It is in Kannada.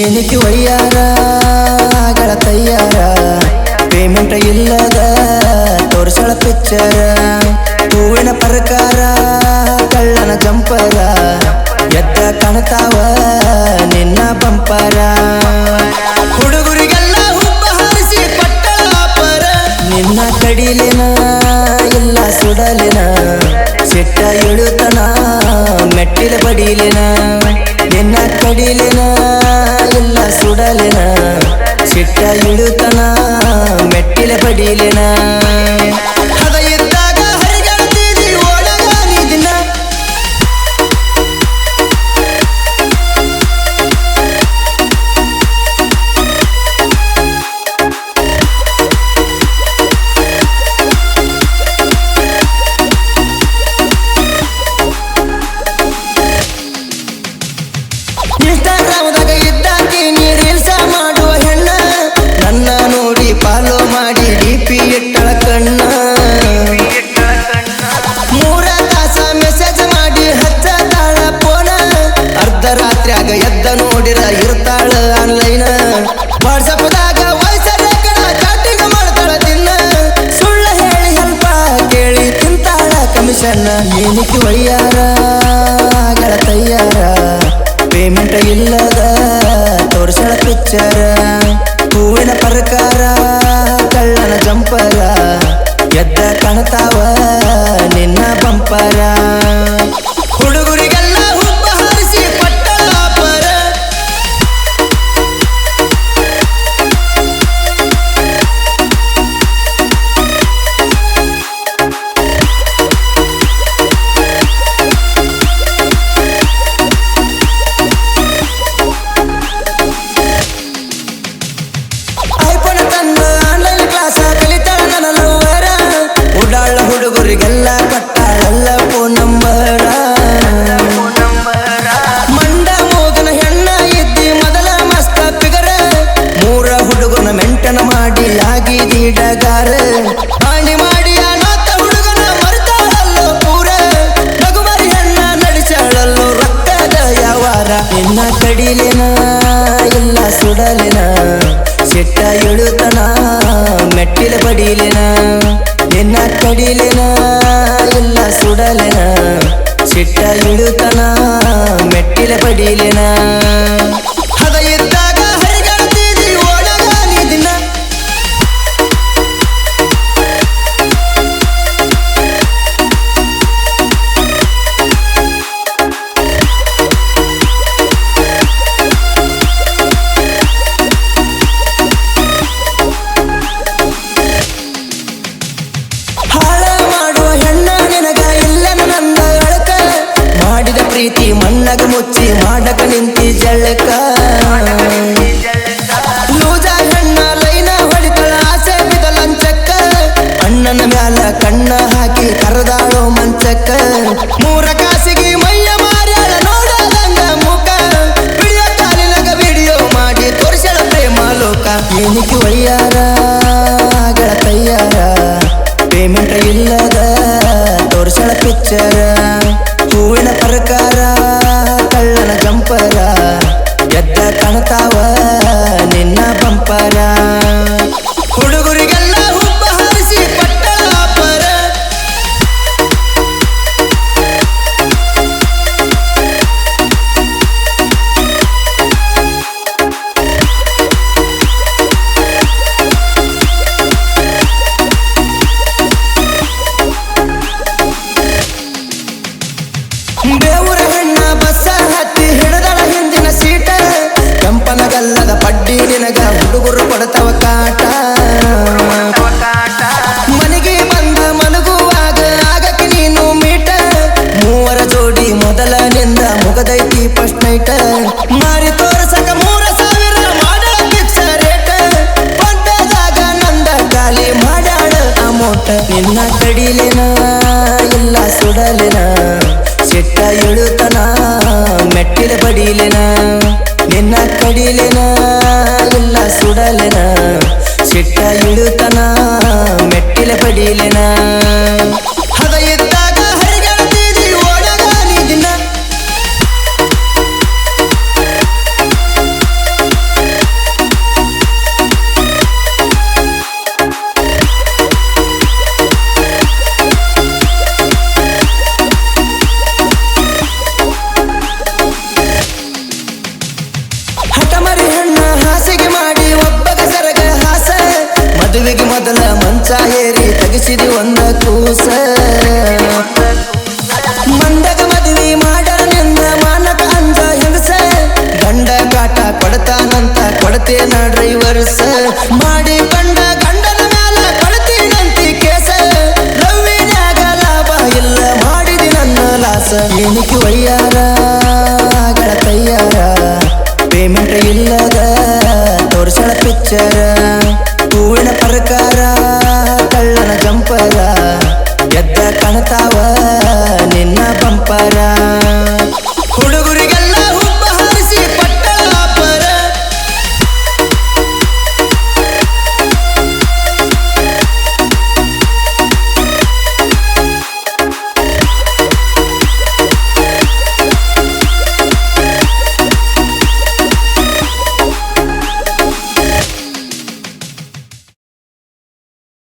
ಏನಕ್ಕೆ ಒಯ್ಯಾರ ಗೆಳತಯ್ಯಾರ ಪೇಮೆಂಟ್ ಇಲ್ಲದ ತೋರಿಸಳ ಪಿಕ್ಚರ ಹೂವಿನ ಪ್ರಕಾರ ಕಳ್ಳನ ಜಂಪರ ಎದ್ದ ಕಾಣ್ತಾವ ನಿನ್ನ ಬಂಪರ ಹುಡುಗರಿಗೆಲ್ಲ ಹುಬ್ಬ ಹಾರಿಸಿ ಪಟ್ಟಳಾಪರ ನಿನ್ನ ಕಡಿಲಿನ ಇಲ್ಲ ಸುಡಲಿನ ಸಿಟ್ಟ ಇಳುತನ ಮೆಟ್ಟಿಲ ಬಡಿಲಿನ ನಿನ್ನ ಕಡಿಲಿನ ಇಲ್ಲ ಸುಡಲಿನ ಸಿಟ್ಟ ಇಳುತನ ಮೆಟ್ಟಿಲ ಬಡಿಲಿನ ಹದ ಇದ್ದಾಗ ಹರಿಗಾಡ್ತಿದಿ ಒಳಗ ನೀ ದಿನ ಇನ್ಸ್ಟಾಗ್ರಾಮ್ದಾಗ ಇದ್ದಾಕಿ ನೀ ರೀಲ್ಸ ಮಾಡುವ ಹೆಣ್ಣ ನನ್ನ ನೋಡಿ ಫಾಲೋ ಮಾಡಿ ಡಿಪಿ ಇಟ್ಟಳ ಕಣ್ಣ 3 ತಾಸ ಮೆಸೇಜ್ ಮಾಡಿ ಹಚ್ಚತಾಳ ಫೋನ ಅರ್ಧ ರಾತ್ರಿಯಾಗ ಎದ್ದ ನೋಡಿರ ಇರ್ತಾಳ ಆನ್ಲೈನ್ ವಾಟ್ಸಪ್ದಾಗ ವಾಯ್ಸ್ ರೆಕಾರ್ಡ್ ಚಾಟಿಂಗ್ ಮಾಡ್ತಾಳ ದಿನ ಸುಳ್ಳು ಹೇಳಿ ಹೆಲ್ಪ ಕೇಳಿ ತಿಂತಾಳ ಕಮಿಷನ್ ಏನಕ್ಕೆ ಒಯ್ಯಾರ ಗೆಳತಯ್ಯಾರ ಪೇಮೆಂಟ್ ಇಲ್ಲದ ತೋರಿಸಳ ಪಿಕ್ಚರ ಹೂವಿನ ಪ್ರಕಾರ ಕಳ್ಳನ ಜಂಪರ ಎದ್ದ ಕಾಣ್ತಾವ ನಿನ್ನ ಬಂಪರ ಹುಡುಗರಿಗೆಲ್ಲ ಹುಬ್ಬ ಹಾರಿಸಿ ಪಟ್ಟಳಾಪರ ಐಫೋನ್ ತಂದು ಆನ್ಲೈನ್ ಕ್ಲಾಸ ಕಲಿತಾಳ ನನ್ನ ಲವ್ವರ ಉಡಾಳ ಹುಡುಗರಿಗೆಲ್ಲ ಕೊಟ್ಟಾಳಲ್ಲ ಫೋನ್ ನಂಬರ ಮಂಡ ಮೋಗನ ಹೆಣ್ಣ ಇದ್ದಿ ಮೊದಲ ಮಸ್ತ ಫಿಗರ 3 ಹುಡುಗನ ಮೆಂಟನ ಮಾಡಿ ಆಗಿದಿ ಡಗಾರ ಹಾನಿ ಮಾಡಿ ಅನಾಥ ಹುಡುಗನ ಮರ್ತಾಳಲ್ಲೋ ಪೂರ ನಗುಮರಿ ಹೆಣ್ಣ ನಡೆಸಾಳಲ್ಲೋ ರೊಕ್ಕದ ಯಾವಾರ ನಿನ್ನ ಕಡಿಲಿನ ಇಲ್ಲ ಸುಡಲಿನ ಸಿಟ್ಟ ಇಳುತನ ಮೆಟ್ಟಿಲ ಬಡಿಲಿನ ನಿನ್ನ ಕಡಿಲಿನ ಇಲ್ಲ ಸುಡಲಿನ ಸಿಟ್ಟ ಇಳುತನ ಮೆಟ್ಟಿಲ ಬಡಿಲಿನ ಹದ ಇದ್ದಾಗ ಹರಿಗಾಡ್ತಿದಿ ಒಳಗ ನೀ ದಿನ ಹಾಳ ಮಾಡುವ ಹೆಣ್ಣ ನಿನಗ ಇಲ್ಲ ನನ್ನ ಅಳಕ ಮಾಡಿದ ಪ್ರೀತಿ ಮಣ್ಣಗ ಮುಚ್ಚಿ ಮಾಡಕ ನಿಂತಿ ಜಳಕ ಲೂಜ ಹೆಣ್ಣ ಲೈನ ಹೊಡಿತಳ ಆಸೆ ಬಿದ ಲಂಚಕ್ಕ ಅಣ್ಣನ ಮ್ಯಾಲ ಕಣ್ಣ ಹಾಕಿ ಕರೆದಾಳೋ ಮಂಚಕ್ಕ 3 ಕಾಸಿಗೆ ಮೈಯ ಮಾರ್ಯಾಳ ನೋಡದಂಗ ಮುಖ ವಿಡಿಯೋ ಕಾಲಿನಾಗ ವಿಡಿಯೋ ಮಾಡಿ ತೋರಿಸಳ ಪ್ರೇಮ ಲೋಕ ಏನಕ್ಕೆ ಒಯ್ಯಾರ ಗೆಳತಯ್ಯಾರ ಪೇಮೆಂಟ್ ಇಲ್ಲದ ತೋರಿಸಳ ಪಿಕ್ಚರ ಹೂವಿನ ಪ್ರಕಾರ ಕಳ್ಳನ ಜಂಪರ ಎದ್ದ ಕಾಣ್ತಾವ ನಿನ್ನ ಬಂಪರ ಹುಡುಗರಿಗೆಲ್ಲ ಹುಬ್ಬ ಹಾರಿಸಿ ಪಟ್ಟಳಾಪರ ಬೇವುರ ಹೆಣ್ಣ ಬಸ್ಸ ಹತ್ತಿ ಹಿಡದಳ ಹಿಂದಿನ ಸೀಟ ಕಂಪನಗಲ್ಲದ ಪಡ್ಡಿ ನಿನಗ ಹುಡುಗರು ಕೊಡತವ ಕಾಟ ಮನೆಗೆ ಬಂದ ಮಲಗುವಾಗ ಆಗಕ್ಕೆ ನೀನು ಮೀಟ 3 ಜೋಡಿ ಮೊದಲನಿಂದ ಮುಗದೈತಿ ಫಸ್ಟ್ ನೈಟ್ ಮಾರಿ ತೋರ್ಸಕ 3,000 ಮಾಡಳ ಫಿಕ್ಸ್ ರೇಟ್ ಪಡ್ಡದಾಗ ನಂದ ಖಾಲಿ ಮಾಡ್ಯಾಳ ಅಮೌಂಟ್ ನಿನ್ನ ಕಡಿಲಿನ ಇಲ್ಲ ಸುಡಲಿನ ಸಿಟ್ಟ ಇಳುತನ ಮೆಟ್ಟಿಲ ಬಡಿಲಿನ ನಿನ್ನ ಕಡಿಲಿನ ಇಲ್ಲ ಸುಡಲಿನ ಸಿಟ್ಟ ಇಳುತನ ಮೆಟ್ಟಿಲ ಬಡಿಲಿನ ಹದ ಇದ್ದಾಗ ಹರಿಗಾಡ್ತಿದಿ ಒಳಗ ನೀ ದಿನ ಮಂಚ ಏರಿ ತಗಿಸಿದಿ ಒಂದ ಕೂಸ ಮಂದಗ ಮದುವೆ ಮಾಡನೆಂದ ಮಾನಕ ಅಂಜ ಹೆಂಗಸ ಗಂಡ ಕಾಟ ಕೊಡ್ತಾನಂತ ಕೊಡ್ತೇನ ಡ್ರೈವರ್ಸ ಮಾಡಿ ಬಂಡ ಗಂಡನ ಮ್ಯಾಲ ಕೊಡ್ತೀನಂತಿ ಕೇಸ ರವಿನ್ಯಾಗ ಲಾಭ ಇಲ್ಲ ಮಾಡಿದಿ ನನ್ನ ಲಾಸ ಏನಿಕೆ ಒಯ್ಯಾರ ಗೆಳತಯ್ಯಾರ ಪೇಮೆಂಟ್ ಇಲ್ಲದ ತೋರ್ಸಳ ಪಿಕ್ಚರ ಹೂವಿನ ಪ್ರಕಾರ ಕಳ್ಳನ ಜಂಪರ ಎದ್ದ ಕಾಣ್ತಾವ